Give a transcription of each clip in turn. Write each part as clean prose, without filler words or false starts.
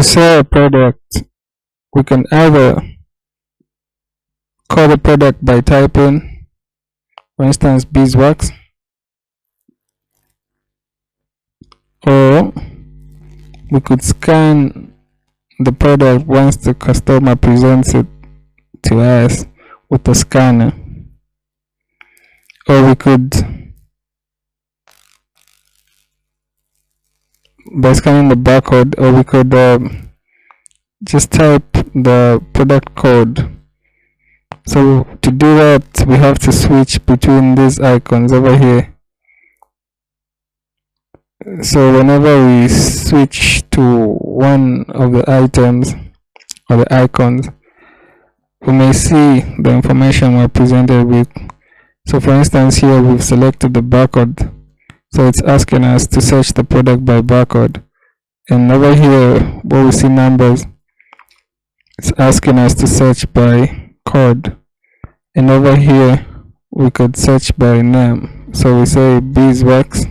To sell a product, we can either call the product by typing, for instance, beeswax, or we could scan the product once the customer presents it to us with the scanner, or we could, by scanning the barcode, or we could just type the product code. So to do that, we have to switch between these icons over here. So whenever we switch to one of the items or the icons, we may see the information we're presented with. So for instance, here we've selected the barcode, so it's asking us to search the product by barcode, and over here where we see numbers, it's asking us to search by code, and over here we could search by name. So we say beeswax.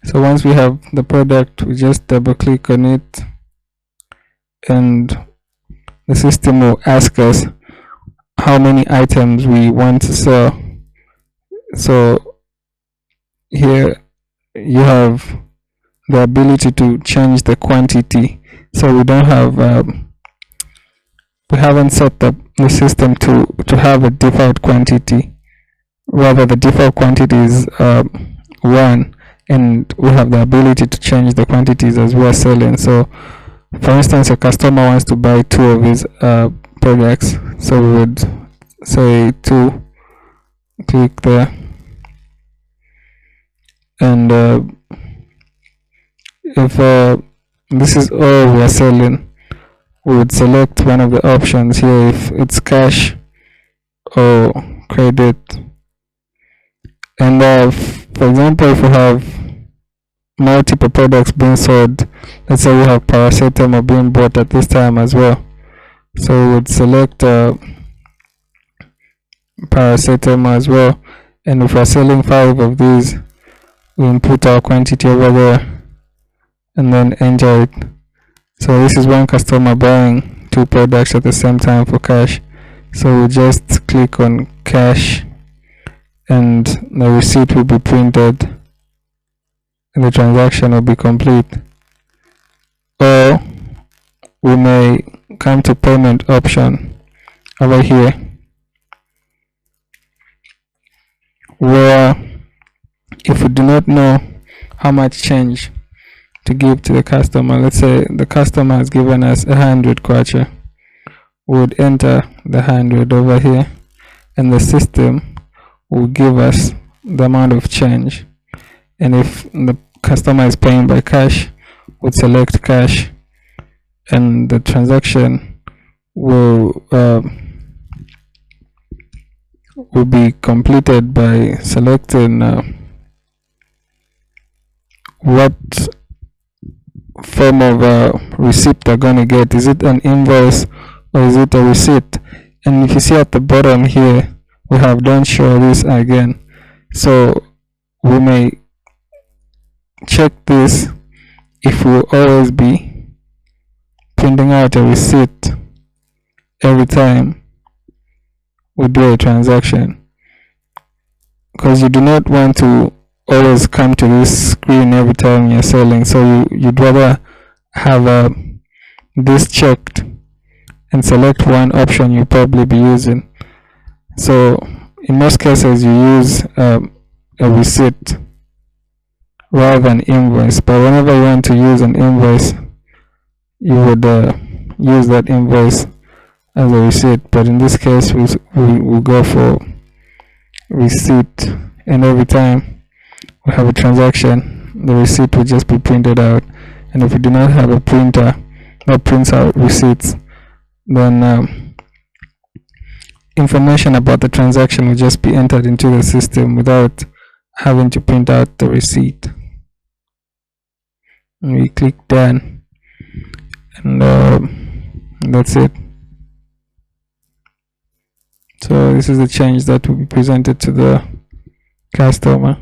So once we have the product, we just double click on it, and the system will ask us how many items we want to sell. So here you have the ability to change the quantity. So we don't have we haven't set up the system to have a default quantity. Rather, the default quantity is 1, and we have the ability to change the quantities as we are selling. So for instance, a customer wants to buy 2 of his products, so we would say 2, click there, and if this is all we are selling, we would select one of the options here, if it's cash or credit. And for example, if we have multiple products being sold, let's say we have paracetamol being bought at this time as well, so we would select paracetamol as well, and if we're selling 5 of these, we input our quantity over there and then enter it. So this is one customer buying 2 products at the same time for cash, so we just click on cash and the receipt will be printed and the transaction will be complete. Or we may come to payment option over here, where if we do not know how much change to give to the customer, let's say the customer has given us 100 kwacha, we would enter the 100 over here, and the system will give us the amount of change. And if the customer is paying by cash, we'll select cash, and the transaction will be completed by selecting what form of receipt they're going to get. Is it an invoice or is it a receipt? And if you see at the bottom here, we have don't show this again, so we may check this if we will always be printing out a receipt every time we do a transaction, because you do not want to always come to this screen every time you're selling. So you'd rather have this checked and select one option you'll probably be using. So in most cases you use a receipt rather than invoice, but whenever you want to use an invoice, you would use that invoice as a receipt. But in this case we'll go for receipt, and every time we have a transaction, the receipt will just be printed out. And if you do not have a printer that prints out receipts, then information about the transaction will just be entered into the system without having to print out the receipt. And we click done, and that's it. So this is the change that will be presented to the customer.